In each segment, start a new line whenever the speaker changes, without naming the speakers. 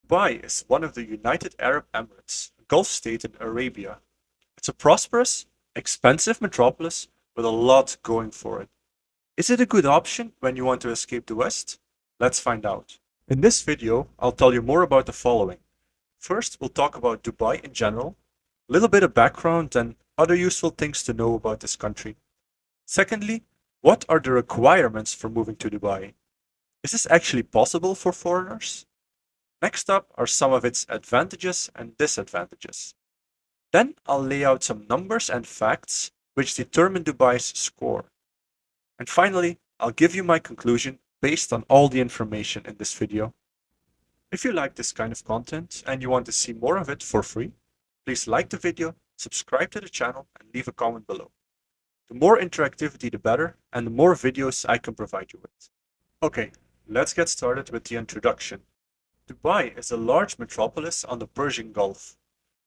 Dubai is one of the United Arab Emirates, a Gulf state in Arabia. It's a prosperous, expensive metropolis with a lot going for it. Is it a good option when you want to escape the West? Let's find out. In this video, I'll tell you more about the following. First, we'll talk about Dubai in general, a little bit of background and other useful things to know about this country. Secondly, what are the requirements for moving to Dubai? Is this actually possible for foreigners? Next up are some of its advantages and disadvantages. Then I'll lay out some numbers and facts which determine Dubai's score. And finally, I'll give you my conclusion based on all the information in this video. If you like this kind of content and you want to see more of it for free, please like the video, subscribe to the channel, and leave a comment below. The more interactivity the better, and the more videos I can provide you with. Okay, let's get started with the introduction. Dubai is a large metropolis on the Persian Gulf.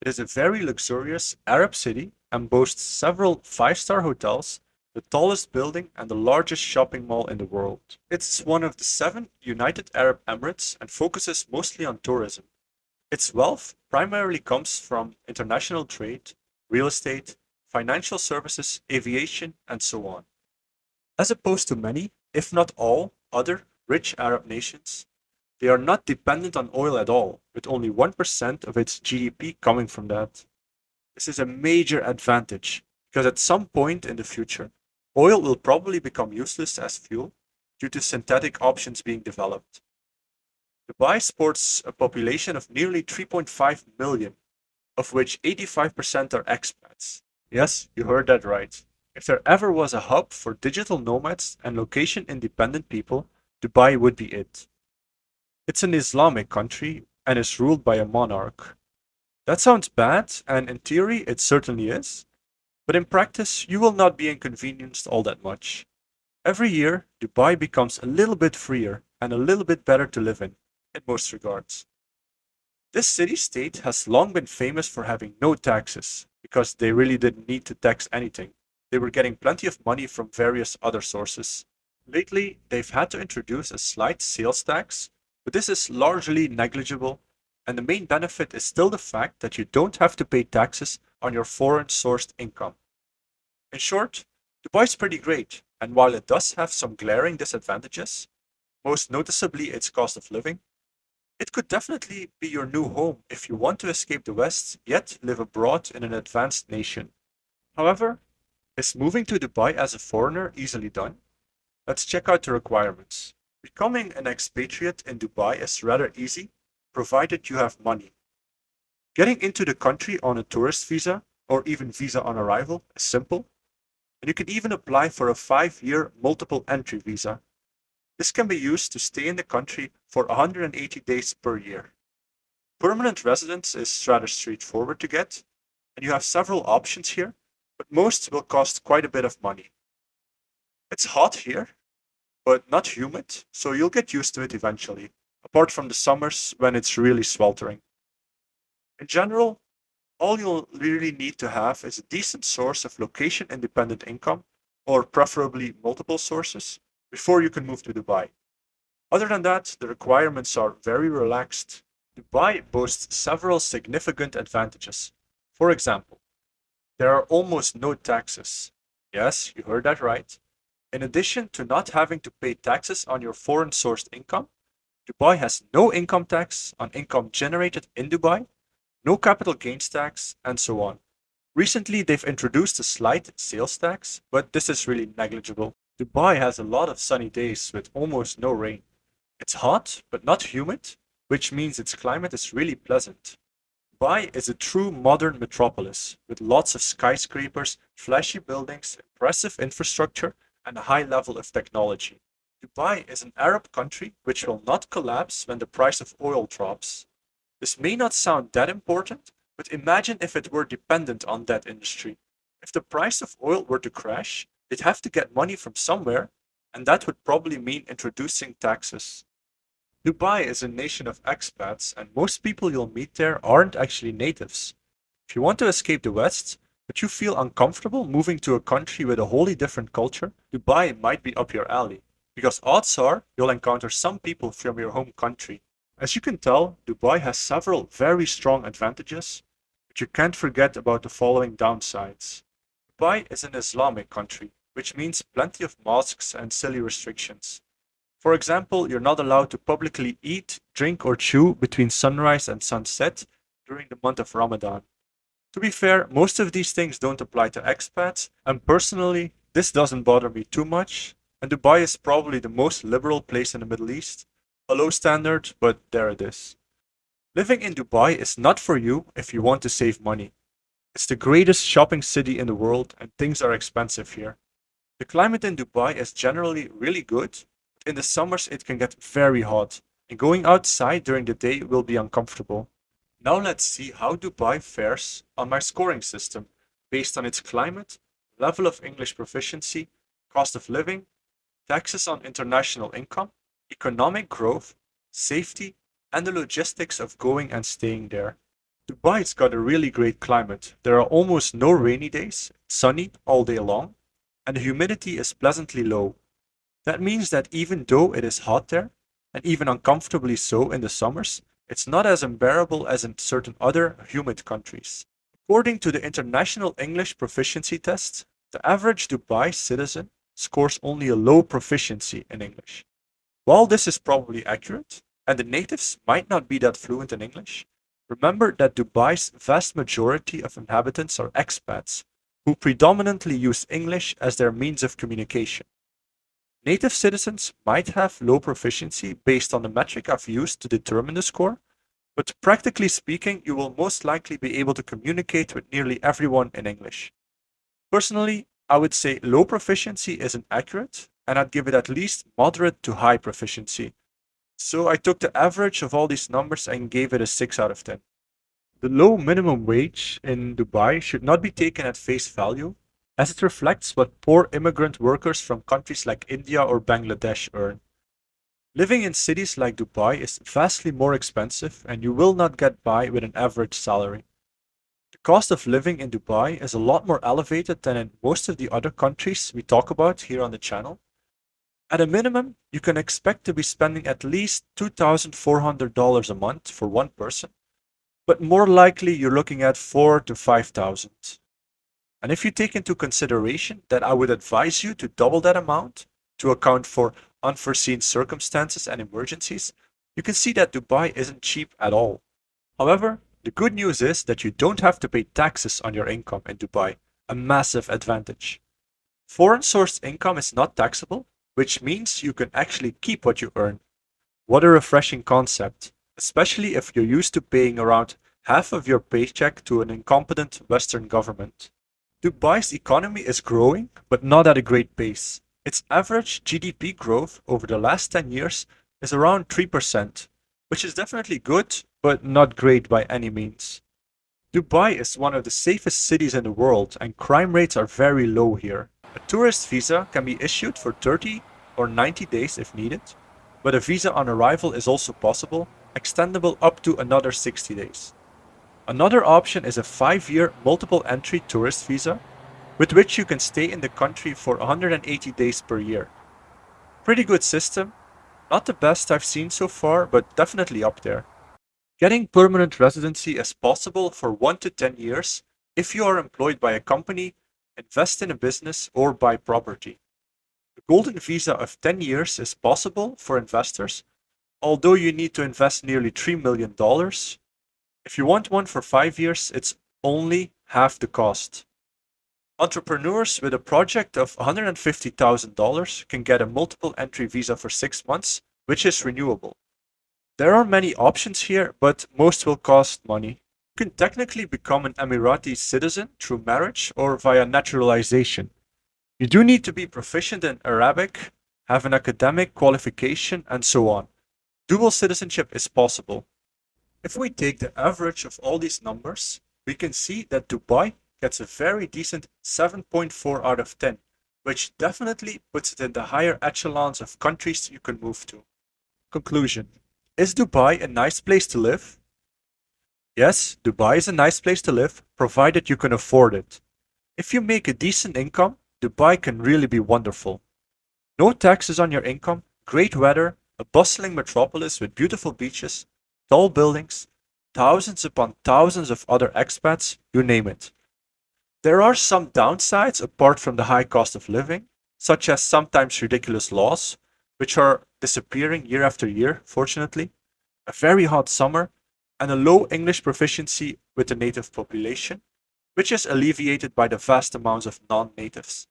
It is a very luxurious Arab city and boasts several five-star hotels, the tallest building, and the largest shopping mall in the world. It's one of the 7 United Arab Emirates and focuses mostly on tourism. Its wealth primarily comes from international trade, real estate, financial services, aviation, and so on. As opposed to many, if not all, other rich Arab nations, they are not dependent on oil at all, with only 1% of its GDP coming from that. This is a major advantage because at some point in the future, oil will probably become useless as fuel due to synthetic options being developed. Dubai sports a population of nearly 3.5 million, of which 85% are expats. Yes, you heard that right. If there ever was a hub for digital nomads and location independent people, Dubai would be it. It's an Islamic country and is ruled by a monarch. That sounds bad, and in theory it certainly is, but in practice you will not be inconvenienced all that much. Every year, Dubai becomes a little bit freer and a little bit better to live in most regards. This city-state has long been famous for having no taxes, because they really didn't need to tax anything. They were getting plenty of money from various other sources. Lately, they've had to introduce a slight sales tax, but this is largely negligible, and the main benefit is still the fact that you don't have to pay taxes on your foreign sourced income. In short, Dubai's pretty great, and while it does have some glaring disadvantages, most noticeably its cost of living, it could definitely be your new home if you want to escape the West yet live abroad in an advanced nation. However, is moving to Dubai as a foreigner easily done? Let's check out the requirements. Becoming an expatriate in Dubai is rather easy, provided you have money. Getting into the country on a tourist visa, or even visa on arrival, is simple, and you can even apply for a 5-year multiple entry visa. This can be used to stay in the country for 180 days per year. Permanent residence is rather straightforward to get, and you have several options here, but most will cost quite a bit of money. It's hot here, but not humid, so you'll get used to it eventually, apart from the summers when it's really sweltering. In general, all you'll really need to have is a decent source of location independent income, or preferably multiple sources, before you can move to Dubai. Other than that, the requirements are very relaxed. Dubai boasts several significant advantages. For example, there are almost no taxes. Yes, you heard that right. In addition to not having to pay taxes on your foreign sourced income, Dubai has no income tax on income generated in Dubai, no capital gains tax, and so on. Recently, they've introduced a slight sales tax, but this is really negligible. Dubai has a lot of sunny days with almost no rain. It's hot, but not humid, which means its climate is really pleasant. Dubai is a true modern metropolis with lots of skyscrapers, flashy buildings, impressive infrastructure, and a high level of technology. Dubai is an Arab country which will not collapse when the price of oil drops. This may not sound that important, but imagine if it were dependent on that industry. If the price of oil were to crash, they'd have to get money from somewhere, and that would probably mean introducing taxes. Dubai is a nation of expats, and most people you'll meet there aren't actually natives. If you want to escape the West, but you feel uncomfortable moving to a country with a wholly different culture, Dubai might be up your alley, because odds are you'll encounter some people from your home country. As you can tell, Dubai has several very strong advantages, but you can't forget about the following downsides. Dubai is an Islamic country, which means plenty of mosques and silly restrictions. For example, you're not allowed to publicly eat, drink, or chew between sunrise and sunset during the month of Ramadan. To be fair, most of these things don't apply to expats, and personally, this doesn't bother me too much. And Dubai is probably the most liberal place in the Middle East. A low standard, but there it is. Living in Dubai is not for you if you want to save money. It's the greatest shopping city in the world, and things are expensive here. The climate in Dubai is generally really good, but in the summers it can get very hot, and going outside during the day will be uncomfortable. Now let's see how Dubai fares on my scoring system based on its climate, level of English proficiency, cost of living, taxes on international income, economic growth, safety, and the logistics of going and staying there. Dubai's got a really great climate. There are almost no rainy days, sunny all day long, and the humidity is pleasantly low. That means that even though it is hot there, and even uncomfortably so in the summers, it's not as unbearable as in certain other humid countries. According to the International English Proficiency Test, the average Dubai citizen scores only a low proficiency in English. While this is probably accurate, and the natives might not be that fluent in English, remember that Dubai's vast majority of inhabitants are expats who predominantly use English as their means of communication. Native citizens might have low proficiency based on the metric I've used to determine the score, but practically speaking, you will most likely be able to communicate with nearly everyone in English. Personally, I would say low proficiency isn't accurate, and I'd give it at least moderate to high proficiency. So I took the average of all these numbers and gave it a 6 out of 10. The low minimum wage in Dubai should not be taken at face value, as it reflects what poor immigrant workers from countries like India or Bangladesh earn. Living in cities like Dubai is vastly more expensive, and you will not get by with an average salary. The cost of living in Dubai is a lot more elevated than in most of the other countries we talk about here on the channel. At a minimum, you can expect to be spending at least $2,400 a month for one person, but more likely you're looking at 4 to 5,000. And if you take into consideration that I would advise you to double that amount to account for unforeseen circumstances and emergencies, you can see that Dubai isn't cheap at all. However, the good news is that you don't have to pay taxes on your income in Dubai, a massive advantage. Foreign sourced income is not taxable, which means you can actually keep what you earn. What a refreshing concept, especially if you're used to paying around half of your paycheck to an incompetent Western government. Dubai's economy is growing, but not at a great pace. Its average GDP growth over the last 10 years is around 3%, which is definitely good, but not great by any means. Dubai is one of the safest cities in the world, and crime rates are very low here. A tourist visa can be issued for 30 or 90 days if needed, but a visa on arrival is also possible, extendable up to another 60 days. Another option is a 5-year multiple entry tourist visa, with which you can stay in the country for 180 days per year. Pretty good system, not the best I've seen so far, but definitely up there. Getting permanent residency is possible for 1 to 10 years if you are employed by a company, invest in a business, or buy property. The golden visa of 10 years is possible for investors, although you need to invest nearly $3 million. If you want one for 5 years, it's only half the cost. Entrepreneurs with a project of $150,000 can get a multiple entry visa for 6 months, which is renewable. There are many options here, but most will cost money. You can technically become an Emirati citizen through marriage or via naturalization. You do need to be proficient in Arabic, have an academic qualification, and so on. Dual citizenship is possible. If we take the average of all these numbers, we can see that Dubai gets a very decent 7.4 out of 10, which definitely puts it in the higher echelons of countries you can move to. Conclusion. Is Dubai a nice place to live? Yes, Dubai is a nice place to live, provided you can afford it. If you make a decent income, Dubai can really be wonderful. No taxes on your income, great weather, a bustling metropolis with beautiful beaches, tall buildings, thousands upon thousands of other expats, you name it. There are some downsides apart from the high cost of living, such as sometimes ridiculous laws, which are disappearing year after year, fortunately, a very hot summer, and a low English proficiency with the native population, which is alleviated by the vast amounts of non natives.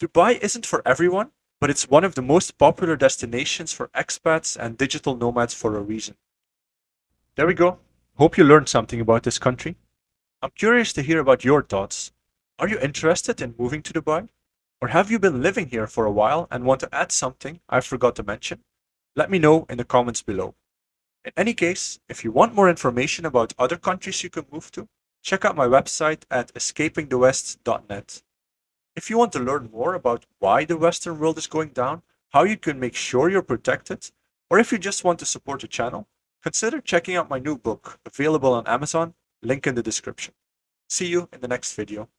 Dubai isn't for everyone, but it's one of the most popular destinations for expats and digital nomads for a reason. There we go. Hope you learned something about this country. I'm curious to hear about your thoughts. Are you interested in moving to Dubai? Or have you been living here for a while and want to add something I forgot to mention? Let me know in the comments below. In any case, if you want more information about other countries you can move to, check out my website at escapingthewest.net. If you want to learn more about why the Western world is going down, how you can make sure you're protected, or if you just want to support the channel, consider checking out my new book, available on Amazon, link in the description. See you in the next video.